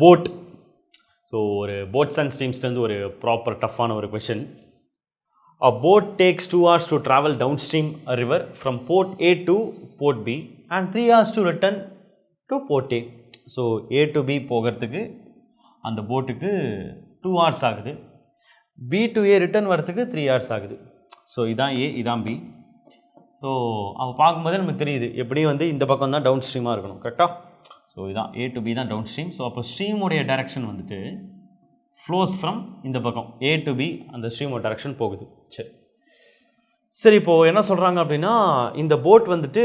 Boat. So ஒரு bots and ஸ்ட்ரீம்ஸ்லேருந்து ஒரு proper டஃப்பான ஒரு question. A boat takes 2 hours to travel downstream a river from port A to port B and 3 hours to return to port A. So A to B போகிறதுக்கு அந்த போட்டுக்கு 2 hours ஆகுது. B to A return வரத்துக்கு 3 hours ஆகுது. So இதான் A, இதான் B. So அவ பார்க்கும்போதே நமக்கு தெரியுது எப்படியும் வந்து இந்த பக்கம் தான் டவுன் ஸ்ட்ரீமாக இருக்கணும், கரெக்டாக? ஸோ இதான் A to B தான் டவுன் ஸ்ட்ரீம். ஸோ அப்போ ஸ்ட்ரீமுடைய டைரக்ஷன் வந்துட்டு ஃப்ளோஸ் ஃப்ரம் இந்த பக்கம் A to B அந்த ஸ்ட்ரீமோட டைரக்ஷன் போகுது. சரி இப்போது என்ன சொல்கிறாங்க அப்படின்னா, இந்த போட் வந்துட்டு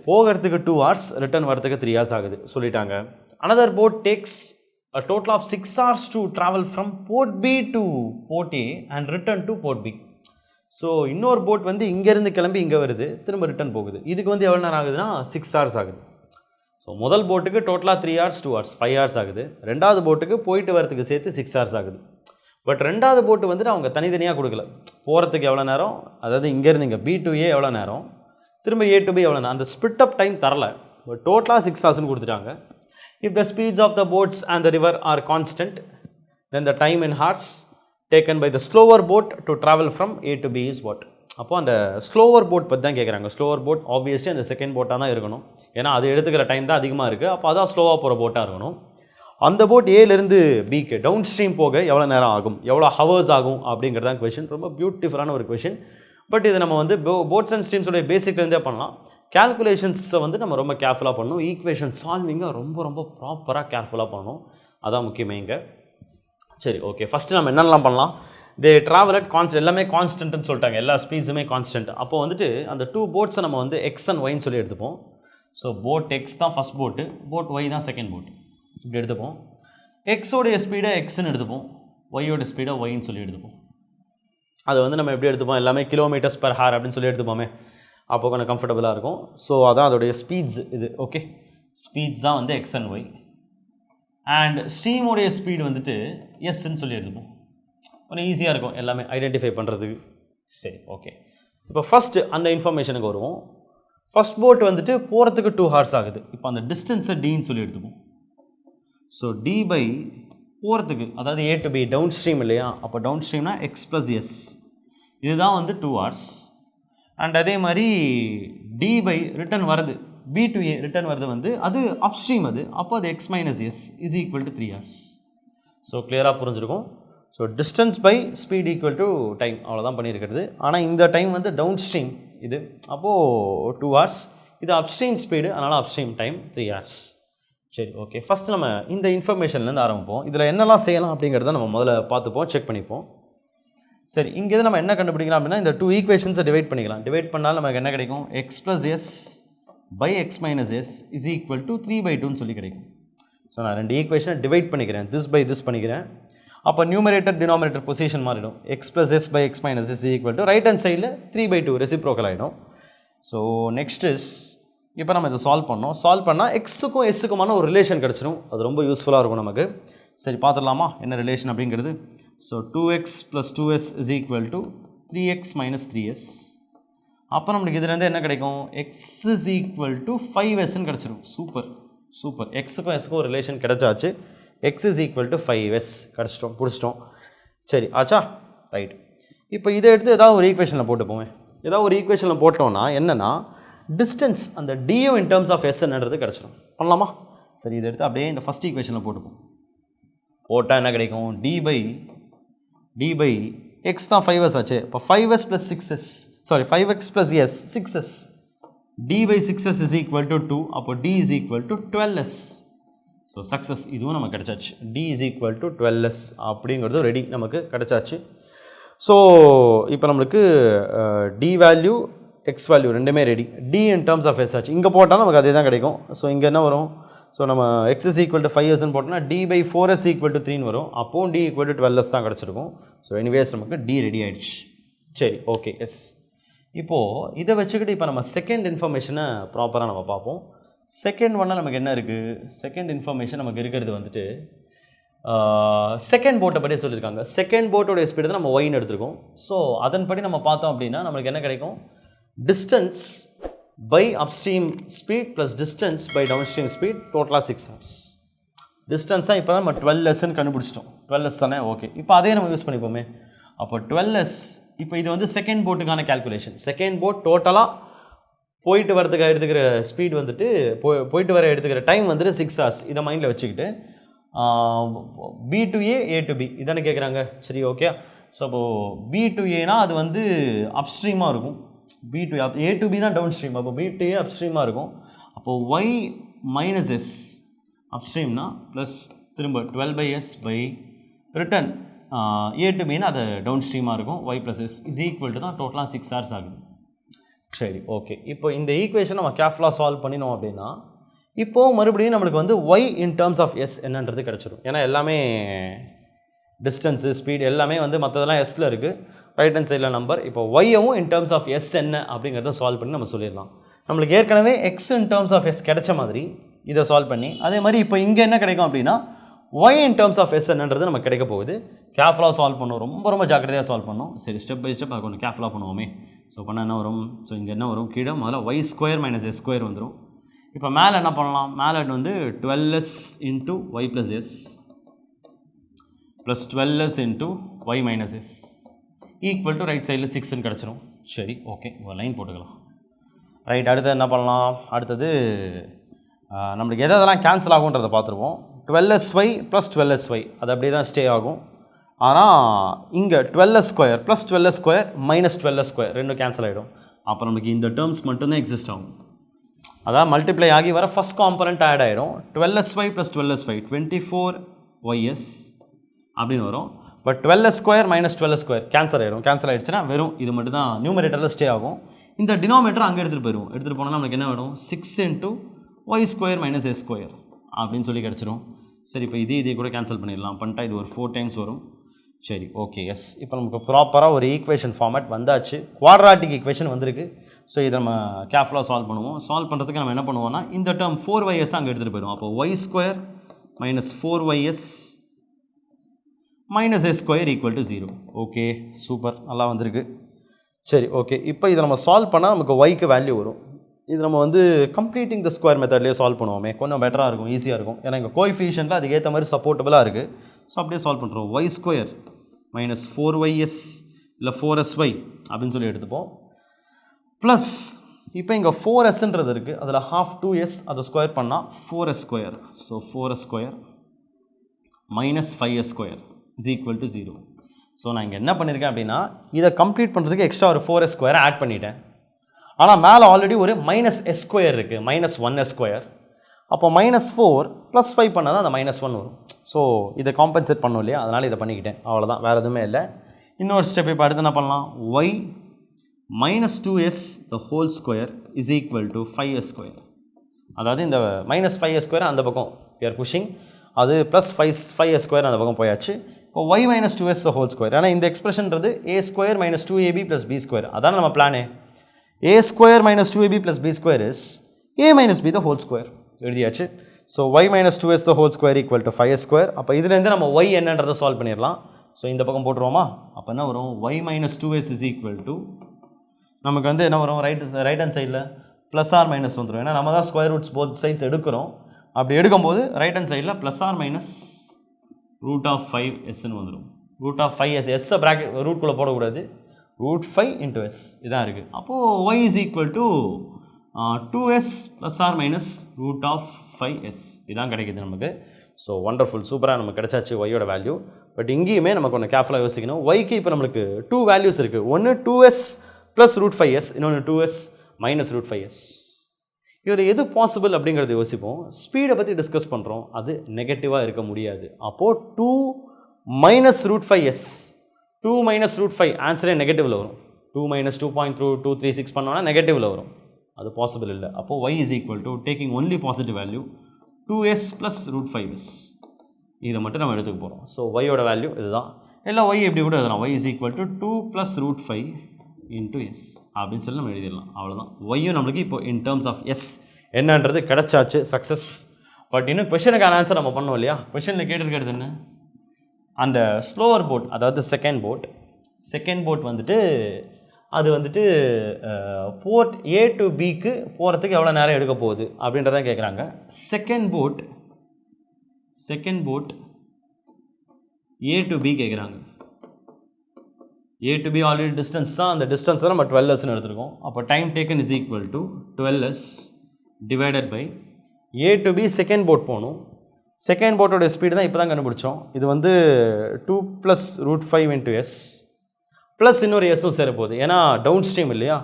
போகிறதுக்கு 2 hours, ரிட்டர்ன் வரதுக்கு 3 hours ஆகுது சொல்லிட்டாங்க. Another boat takes a total of 6 hours to travel from port B to port A and return to port B. So இன்னொரு போட் வந்து இங்கேருந்து கிளம்பி இங்கே வருது, திரும்ப ரிட்டர்ன் போகுது. இதுக்கு வந்து எவ்வளோ நேரம் ஆகுதுன்னா 6 hours ஆகுது. ஸோ முதல் போட்டுக்கு டோட்டலாக 3 hours 2 hours 5 hours ஆகுது. ரெண்டாவது போட்டுக்கு போயிட்டு வரத்துக்கு சேர்த்து 6 hours ஆகுது. பட் ரெண்டாவது போட்டு வந்துட்டு அவங்க தனித்தனியாக கொடுக்கல. போகிறதுக்கு எவ்வளோ நேரம், அதாவது இங்கேருந்து இங்கே B to A எவ்வளோ நேரம், திரும்ப A to B எவ்வளோ நேரம், அந்த ஸ்பிட் அப் டைம் தரல. பட் டோட்டலாக 6 hours கொடுத்துட்டாங்க. If the speeds of the boats and the river are constant, then the time in hours taken by the slower boat to travel from A to B is what? அப்போ அந்த slower boat பற்றி தான் கேட்குறாங்க. Slower boat obviously அந்த second போட்டாக தான் இருக்கணும், ஏன்னா அது எடுத்துக்கிற டைம் தான் அதிகமாக இருக்குது. அப்போ அதான் ஸ்லோவாக போகிற போட்டாக இருக்கணும். அந்த போட் ஏலேருந்து பிக்கு டவுன் ஸ்ட்ரீம் போக எவ்வளோ நேரம் ஆகும், எவ்வளோ ஹவர்ஸ் ஆகும் அப்படிங்கிறது தான் கொஷின். ரொம்ப பியூட்டிஃபுல்லான ஒரு கொஷின். பட் இது நம்ம வந்து போட்ஸ் அண்ட் ஸ்ட்ரீம்ஸோடைய பேசிக்லேருந்தே பண்ணலாம். கேல்குலேஷன்ஸை வந்து நம்ம ரொம்ப கேர்ஃபுல்லாக பண்ணணும். ஈக்குவேஷன் சால்விங்கை ரொம்ப ரொம்ப ப்ராப்பராக கேர்ஃபுல்லாக பண்ணணும், அதான் முக்கியமே இங்கே. சரி ஓகே, ஃபஸ்ட்டு நம்ம என்னென்னலாம் பண்ணலாம். தே ட்ராவல் அட் கான்ஸ்டன்ட், எல்லாமே கான்ஸ்டன்ட்னு சொல்லிட்டாங்க, எல்லா ஸ்பீட்ஸுமே கான்ஸ்டன்ட். அப்போ வந்துட்டு அந்த 2 போட்ஸை நம்ம வந்து எக்ஸ் அண்ட் ஒய்ன்னு சொல்லி எடுத்துப்போம். ஸோ போட் எக்ஸ் தான் ஃபஸ்ட் போட்டு, போட் ஒய் தான் செகண்ட் போட்டு, இப்படி எடுத்துப்போம். எக்ஸோடைய ஸ்பீடை எக்ஸ்ன்னு எடுத்துப்போம், ஒய்யோட ஸ்பீடை ஒய்ன்னு சொல்லி எடுத்துப்போம். அதை வந்து நம்ம எப்படி எடுத்துப்போம், எல்லாமே கிலோமீட்டர்ஸ் பர் ஹார் அப்படின்னு சொல்லி எடுத்துப்போமே, அப்போ கொஞ்சம் கம்ஃபர்டபுளாக இருக்கும். ஸோ அதான் அதோடைய ஸ்பீட்ஸ் இது. ஓகே, ஸ்பீட்ஸ் தான் வந்து எக்ஸ் அண்ட் ஒய். அண்ட் ஸ்ட்ரீமோடைய ஸ்பீடு வந்துட்டு எஸ்ன்னு சொல்லி எடுத்துப்போம். கொஞ்சம் ஈஸியாக இருக்கும் எல்லாமே ஐடென்டிஃபை பண்ணுறதுக்கு. சரி ஓகே, இப்போ ஃபஸ்ட்டு அந்த இன்ஃபர்மேஷனுக்கு வருவோம். ஃபஸ்ட் போட் வந்துட்டு போகிறதுக்கு 2 hours ஆகுது. இப்போ அந்த டிஸ்டன்ஸை டின்னு சொல்லி எடுத்துப்போம். ஸோ டி பை போகிறதுக்கு, அதாவது A to B down stream இல்லையா, அப்போ டவுன் ஸ்ட்ரீம்னா எக்ஸ் ப்ளஸ் எஸ், இதுதான் வந்து 2 hours. அண்ட் அதே மாதிரி டி பை ரிட்டர்ன் வருது, B to A ரிட்டர்ன் வருது வந்து அது அப் ஸ்ட்ரீம், அது அப்போ அது x minus S is equal to 3 hours. So கிளியராக புரிஞ்சிருக்கும். So distance by speed equal to time, அவ்வளோதான் பண்ணியிருக்கிறது. ஆனால் இந்த டைம் வந்து டவுன் ஸ்ட்ரீம் இது, அப்போது 2 hours. இது அப் ஸ்ட்ரீம் ஸ்பீடு, அதனால் அப் ஸ்ட்ரீம் டைம் 3 hours. சரி ஓகே, ஃபஸ்ட் நம்ம இந்த இன்ஃபர்மேஷன்லேருந்து ஆரம்பிப்போம். இதில் என்னெல்லாம் செய்யலாம் அப்படிங்கிறத நம்ம முதல்ல பார்த்துப்போம், செக் பண்ணிப்போம். சரி, இங்கேருந்து நம்ம என்ன கண்டுபிடிக்கலாம் அப்படின்னா, இந்த 2 ஈக்குவேஷன்ஸை டிவைட் பண்ணிக்கலாம். டிவைட் பண்ணால் நமக்கு என்ன கிடைக்கும், X plus S by X minus S is equal to 3/2ன்னு சொல்லி கிடைக்கும். ஸோ நான் 2 ஈக்குவேஷனை டிவைட் பண்ணிக்கிறேன், திஸ் பை திஸ் பண்ணிக்கிறேன். அப்போ நியூமரேட்டர் டினாமினேட்டர் பொசிஷன் மாறிடும். X plus S by X minus s equal to right hand சைடில் 3/2 ரெசிப்ரோக்கல் ஆகிடும். ஸோ நெக்ஸ்ட் இஸ், இப்போ நம்ம இதை சால்வ் பண்ணோம். சால்வ் பண்ணால் எக்ஸுக்கும் எஸ்ஸுக்குமான ஒரு ரிலேஷன் கிடச்சிடும், அது ரொம்ப யூஸ்ஃபுல்லாக இருக்கும் நமக்கு. சரி பார்த்துடலாமா என்ன ரிலேஷன் அப்படிங்கிறது. So 2x + 2s is equal to 3x - 3s. அப்போ நம்மளுக்கு இதுலேருந்து என்ன கிடைக்கும், எக்ஸ் இஸ் ஈக்குவல் டு 5sன்னு கிடச்சிடும். சூப்பர் சூப்பர், எக்ஸுக்கும் எஸ்ஸுக்கும் ஒரு ரிலேஷன் கிடச்சாச்சு. X is equal to 5s கிடச்சிட்டோம், பிடிச்சிட்டோம். சரி ஆச்சா, ரைட். இப்போ இதை எடுத்து ஏதாவது ஒரு ஈக்குவேஷனில் போட்டு போவேன். ஏதாவது ஒரு ஈக்குவேஷனில் போட்டோம்னா என்னென்னா, டிஸ்டன்ஸ் அந்த டியூ இன் டேர்ம்ஸ் ஆஃப் எஸ்ன்றது கிடச்சிடும். பண்ணலாமா? சரி, இதை எடுத்து அப்படியே இந்த ஃபஸ்ட் ஈக்குவேஷனில் போட்டுப்போம். போட்டால் என்ன கிடைக்கும், டி பை எக்ஸ் தான் 5s ஆச்சு. இப்போ 5s + 6s, sorry 5x + s 6s, d by 6s is equal to 2. அப்போ d is equal to 12s. So success, இதுவும் நமக்கு கிடச்சாச்சு. d is equal to 12s அப்படிங்கிறது ரெடி, நமக்கு கிடச்சாச்சு. ஸோ இப்போ நம்மளுக்கு d வேல்யூ எக்ஸ் வேல்யூ ரெண்டுமே ready. d in terms of s ஆச்சு. இங்கே போட்டால் நமக்கு அதே தான் கிடைக்கும். ஸோ இங்கே என்ன வரும், ஸோ நம்ம x is equal to 5sன்னு போட்டோம்னா d by 4s equal to 3ன்னு வரும். அப்போது d equal to 12s தான் கிடச்சிருக்கும். ஸோ எனிவேஸ் நமக்கு d ரெடி ஆகிடுச்சு. சரி ஓகே, எஸ். இப்போது இதை வச்சுக்கிட்டு இப்போ நம்ம செகண்ட் இன்ஃபர்மேஷனை ப்ராப்பராக நம்ம பார்ப்போம். செகண்ட் ஒன்றில் நமக்கு என்ன இருக்குது, செகண்ட் இன்ஃபர்மேஷன் நமக்கு இருக்கிறது வந்துட்டு செகண்ட் போட்டை பற்றி சொல்லியிருக்காங்க. செகண்ட் போட்டோடைய ஸ்பீடு தான் நம்ம ஒயின்னு எடுத்துருக்கோம். ஸோ அதன்படி நம்ம பார்த்தோம் அப்படின்னா நம்மளுக்கு என்ன கிடைக்கும், distance by upstream speed plus distance by downstream speed டோட்டலாக 6 hours. டிஸ்டன்ஸாக இப்போ தான் நம்ம 12s கண்டுபிடிச்சிட்டோம். 12s தானே, ஓகே. இப்போ அதே நம்ம யூஸ் பண்ணிப்போமே. அப்போ 12s, இப்போ இது வந்து செகண்ட் போட்டுக்கான கேல்குலேஷன். செகண்ட் போட் டோட்டலாக போயிட்டு வரதுக்கு எடுத்துக்கிற ஸ்பீட் வந்துட்டு போயிட்டு வர எடுத்துக்கிற டைம் வந்துட்டு 6 hours. இதை மைண்டில் வச்சுக்கிட்டு B to A, A to B இதானே கேட்குறாங்க. சரி, ஓகே. ஸோ அப்போது B to Aனா அது வந்து அப்ஸ்ட்ரீமாக இருக்கும். B to A to B தான் டவுன் ஸ்ட்ரீம். அப்போ B to A அப்ஸ்ட்ரீமாக இருக்கும். அப்போது Y minus S அப்ஸ்ட்ரீம்னா ப்ளஸ் திரும்ப 12/S by return A to Bனா அது டவுன் ஸ்ட்ரீமாக இருக்கும். Y plus S is equal to தான் டோட்டலாக 6 hours ஆகுது. சரி, ஓகே. இப்போ இந்த ஈக்குவேஷன் நம்ம கேர்ஃபுல்லாக சால்வ் பண்ணினோம் அப்படின்னா இப்போது மறுபடியும் நம்மளுக்கு வந்து y in terms of s என்னன்றது கிடச்சிடும். ஏன்னா எல்லாமே டிஸ்டன்ஸு ஸ்பீட் எல்லாமே வந்து மற்றதெல்லாம் எஸ்ஸில் இருக்குது, ரைட் ஹேண்ட் சைடில் நம்பர். இப்போ ஒய்யவும் இன் டேர்ம்ஸ் ஆஃப் எஸ் என்ன அப்படிங்கிறத சால்வ் பண்ணி நம்ம சொல்லிடலாம். நம்மளுக்கு ஏற்கனவே x in terms of s கிடைச்ச மாதிரி இதை சால்வ் பண்ணி அதே மாதிரி இப்போ இங்கே என்ன கிடைக்கும் அப்படின்னா y in terms of s என்னன்றது நமக்கு கிடைக்க போகுது. கேர்ஃபுல்லாக சால்வ் பண்ணும், ரொம்ப ரொம்ப ஜாக்கிரதையாக சால்வ் பண்ணும். சரி, ஸ்டெப் பை ஸ்டெப் அதை கொஞ்சம் கேர்ஃபுல்லாக பண்ணுவோமே. ஸோ பண்ணால் என்ன வரும்? ஸோ இங்கே என்ன வரும்? கீழே முதல்ல y square minus s square வந்துடும். இப்போ மேலே என்ன பண்ணலாம்? மேலே வந்து 12s into y plus s plus 12s into y minus s equal to right சைடில் 6ன்னு கிடச்சிரும். சரி, ஓகே, ஒரு லைன் போட்டுக்கலாம். ரைட், அடுத்து என்ன பண்ணலாம்? அடுத்தது நம்மளுக்கு எதெல்லாம் கேன்சல் ஆகுன்றதை பார்த்துருவோம். 12sy ப்ளஸ் 12sy அது அப்படியே தான் ஸ்டே ஆகும். ஆனால் இங்கே 12s square plus 12s square minus 12s square ரெண்டும் கேன்சல் ஆகிடும். அப்போ நமக்கு இந்த டேர்ம்ஸ் மட்டும்தான் எக்ஸிஸ்ட் ஆகும். அதான் மல்டிப்ளை ஆகி வர ஃபஸ்ட் காம்பனண்ட் ஆட் ஆகிடும். 12sy ப்ளஸ் 12sy 24ys அப்படின்னு வரும். But 12s square minus 12s square cancel ஆகிடும். கேன்சல் ஆகிடுச்சுன்னா வெறும் இது மட்டும் தான் நியூமரேட்டரில் ஸ்டே ஆகும். இந்த டினாமினேட்டர் அங்கே எடுத்துகிட்டு போயிடுவோம். எடுத்துகிட்டு போனால் நமக்கு என்ன வேணும்? 6 into y square minus s square அப்படின்னு சொல்லி கிடச்சிரும். சரி, இப்போ இதே கூட கேன்சல் பண்ணிடலாம். பண்ணிட்டா இது ஒரு 4 டைம்ஸ் வரும். சரி, ஓகே, எஸ். இப்போ நமக்கு ப்ராப்பராக ஒரு ஈக்குவேஷன் ஃபார்மேட் வந்தாச்சு. குவாட்ராட்டிக் ஈக்குவேஷன் வந்திருக்கு. ஸோ இதை நம்ம கேர்ஃபுல்லாக சால்வ் பண்ணுவோம். சால்வ் பண்ணுறதுக்கு நம்ம என்ன பண்ணுவோம்னா இந்த டேர்ம் 4ys அங்கே எடுத்துகிட்டு போயிடுவோம். அப்போ y square minus 4ys minus s square equal to 0. Okay, super, நல்லா வந்திருக்கு. சரி, ஓகே. இப்போ இதை நம்ம சால்வ் பண்ணால் நமக்கு ஒய்க்கு வேல்யூ வரும். இது நம்ம வந்து கம்ப்ளீட்டிங் த ஸ்கொயர் மெத்தட்லேயே சால்வ் பண்ணுவோமே, கொஞ்சம் பெட்டராக இருக்கும், ஈஸியாக இருக்கும். ஏன்னா எங்கள் கோஎஃபிஷியன்ட்டில் அதுக்கேற்ற மாதிரி சப்போர்ட்டபுளாக இருக்குது. ஸோ அப்படியே சால்வ் பண்ணுறோம். ஒய் ஸ்கொயர் மைனஸ் 4ys இல்லை 4sy அப்படின்னு சொல்லி எடுத்துப்போம். ப்ளஸ் இப்போ இங்கே 4sன்றது இருக்குது, அதில் half 2s அதை ஸ்கொயர் பண்ணால் 4s square. So 4s square minus 5s square is equal to 0. So நான் இங்கே என்ன பண்ணியிருக்கேன் அப்படின்னா இதை கம்ப்ளீட் பண்ணுறதுக்கு எக்ஸ்ட்ரா ஒரு 4s ஸ்கொயர் ஆட் பண்ணிட்டேன். ஆனால் மேலே ஆல்ரெடி ஒரு மைனஸ் எஸ் ஸ்கொயர் இருக்குது, மைனஸ் 1s ஸ்கொயர். அப்போ மைனஸ் 4 ப்ளஸ் 5 பண்ணால் தான் அந்த மைனஸ் 1 வரும். ஸோ இதை காம்பன்சேட் பண்ணணும் இல்லையா, அதனால் இதை பண்ணிக்கிட்டேன். அவ்வளோதான், வேறு எதுவுமே இல்லை. இன்னொரு ஸ்டெப் இப்போ அடுத்து என்ன பண்ணலாம்? Y minus 2s the whole square is equal to 5s square. அதாவது இந்த மைனஸ் 5s ஸ்கொயர் அந்த பக்கம் யூஆர் புஷிங், அது ப்ளஸ் 5s ஸ்கொயர் அந்த பக்கம் போயாச்சு. இப்போ Y minus 2s the whole square. ஏன்னா இந்த எக்ஸ்பிரஷன்றது a square minus 2ab plus b square. அதான் நம்ம பிளானே. a square minus 2ab plus b square is a minus b the whole square எழுதியாச்சு. So Y minus 2s the whole square equal to 5s square. அப்போ இதுலேருந்து நம்ம Y என்னன்றதை solve பண்ணிடலாம். So இந்த பக்கம் போட்டுருவோமா? அப்போ என்ன வரும்? Y minus 2s is equal to நமக்கு வந்து என்ன வரும்? ரைட் ஹேண்ட் சைடில் ப்ளஸ் ஆர் மைனஸ் வந்துடும். ஏன்னா நம்ம தான் ஸ்கொயர் ரூட்ஸ் போத் சைட்ஸ் எடுக்கிறோம். அப்படி எடுக்கும்போது ரைட் ஹேண்ட் சைடில் plus or minus root of 5sன்னு வந்துடும். ரூட் ஆஃப் 5s எஸ்ஸை ப்ராக்கெட் ரூட்குள்ளே போடக்கூடாது. ரூட் 5 இன்ட்டு எஸ் இதான் இருக்குது. அப்போது Y is equal to 2s plus or minus root of 5s இதான் கிடைக்கிது நமக்கு. ஸோ ஒண்டர்ஃபுல், சூப்பராக நமக்கு கிடைச்சாச்சு ஒய்யோட வேல்யூ. பட் இங்கேயுமே நமக்கு ஒன்று கேர்ஃபுல்லாக யோசிக்கணும். ஒய்க்கு இப்போ நம்மளுக்கு 2 வேல்யூஸ் இருக்குது. ஒன்று 2s ப்ளஸ் ரூட் 5s, இன்னொன்று 2s மைனஸ் ரூட் 5s. இதில் எது பாசிபிள் அப்படிங்கிறத யோசிப்போம். ஸ்பீடை பற்றி டிஸ்கஸ் பண்ணுறோம், அது நெகட்டிவாக இருக்க முடியாது. அப்போது 2 minus root 5s 2 minus root 5 ஆன்சரே நெகட்டிவில் வரும். 2 மைனஸ் 2.236 பண்ணோன்னா நெகட்டிவில் வரும், அது பாசிபிள் இல்லை. அப்போது y is equal to taking only positive value 2s plus root 5s இதை மட்டும் நம்ம எடுத்துக்க போகிறோம். ஸோ ஒய்யோட வேல்யூ இதுதான். இல்லை ஒய் எப்படி கூட எழுதலாம்? y is equal to 2 plus root 5 into s அப்படின்னு சொல்லி நம்ம எழுதிடலாம். அவ்வளோதான். ஒய்யும் நம்மளுக்கு இப்போ இன் டேர்ம்ஸ் ஆஃப் எஸ் என்னன்றது கிடச்சாச்சு, சக்ஸஸ். பட் இன்னும் கொஷனுக்கான ஆன்சர் நம்ம பண்ணோம் இல்லையா? கொஷனில் கேட்டிருக்கிறது என்ன? அந்த ஸ்லோவர் போட், அதாவது செகண்ட் போட் வந்துட்டு அது வந்துட்டு போர்ட் ஏ டு பிக்கு போகிறதுக்கு எவ்வளோ நேரம் எடுக்க போகுது அப்படின்றதான் கேட்குறாங்க. Second second boat A to B கேட்குறாங்க. A to B already distance தான், அந்த டிஸ்டன்ஸ் தான் நம்ம 12s எடுத்துருக்கோம். அப்போ time taken is equal to 12s divided by A to B second boat போகணும். செகண்ட் போட்டோட ஸ்பீடு தான் இப்போ தான் கண்டுபிடிச்சோம். இது வந்து 2 + √5 × s ப்ளஸ் இன்னொரு எஸ்ஸும் சேரப்போகுது, ஏன்னா டவுன் ஸ்ட்ரீம் இல்லையா.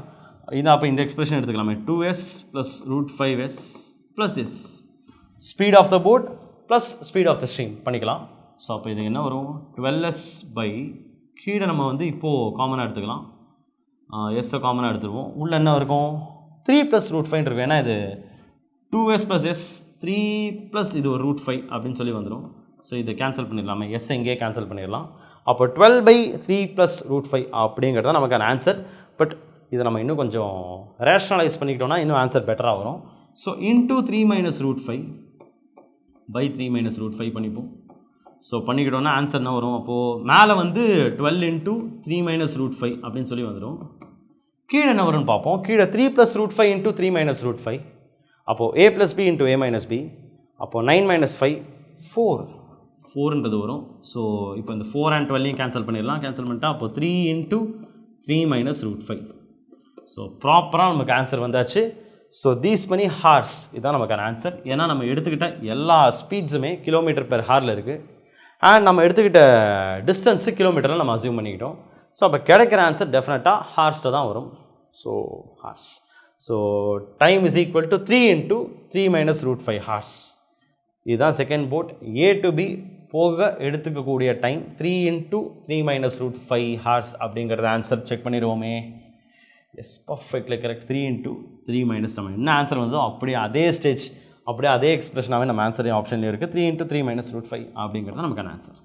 இது அப்போ இந்த எக்ஸ்பிரஷன் எடுத்துக்கலாமே, 2s + √5s + s speed of the boat plus speed of the stream பண்ணிக்கலாம். ஸோ அப்போ இது என்ன வரும், 12s பை கீழே நம்ம வந்து இப்போது காமனாக எடுத்துக்கலாம், எஸ்ஸை காமனாக எடுத்துருவோம். உள்ளே என்ன இருக்கும், 3 + √5 இருக்கும், ஏன்னா இது 2s + s 3 + இது ஒரு √5 அப்படின்னு சொல்லி வந்துடும். ஸோ இதை கேன்சல் பண்ணிடலாமே, எஸ் எங்கேயே கேன்சல் பண்ணிடலாம். அப்போ 12/3 + √5 அப்படிங்கிறது தான் நமக்கான ஆன்சர். பட் இதை நம்ம இன்னும் கொஞ்சம் ரேஷ்னலைஸ் பண்ணிக்கிட்டோம்னா இன்னும் ஆன்சர் பெட்டராக வரும். ஸோ இன்டூ 3 - √5 பை 3 - √5 பண்ணிப்போம். ஸோ பண்ணிக்கிட்டோன்னா ஆன்சர் என்ன வரும், அப்போது மேலே வந்து 12 × 3 - √5 அப்படின்னு சொல்லி வந்துடும். கீழே என்ன வரும்னு பார்ப்போம். கீழே 3 + √5 × 3 - √5, அப்போது a + b × a - b, அப்போது 9 - 5 4ன்றது வரும். ஸோ இப்போ இந்த 4 and 12 கேன்சல் பண்ணிடலாம். கேன்சல் பண்ணிட்டா அப்போ 3 × 3 - √5. ஸோ ப்ராப்பராக நமக்கு ஆன்சர் வந்தாச்சு. ஸோ தீஸ் many ஹார்ஸ் இதுதான் நமக்கான ஆன்சர். ஏன்னா நம்ம எடுத்துக்கிட்ட எல்லா ஸ்பீட்ஸுமே km/h இருக்குது. அண்ட் நம்ம எடுத்துக்கிட்ட டிஸ்டன்ஸு கிலோமீட்டரில் நம்ம அசியூம் பண்ணிக்கிட்டோம். ஸோ அப்போ கிடைக்கிற ஆன்சர் டெஃபினட்டாக ஹார்ஸில் தான் வரும். So hours. So time is equal to 3 × 3 - √5 hours. இதுதான் second boat A to B போக எடுத்துக்கக்கூடிய டைம் 3 × 3 - √5 ஹார்ஸ் அப்படிங்கிறத ஆன்சர் செக் பண்ணிடுவோமே. Yes, perfectly correct. 3 × 3 - நம்ம என்ன ஆன்சர் வந்தோ அப்படியே அதே ஸ்டேஜ், அப்படியே அதே எக்ஸ்பிரஷனாகவே நம்ம ஆன்சர் ஆப்ஷன்லேயே இருக்குது. 3 × 3 - √5 அப்படிங்கிறது நமக்கான ஆன்சர்.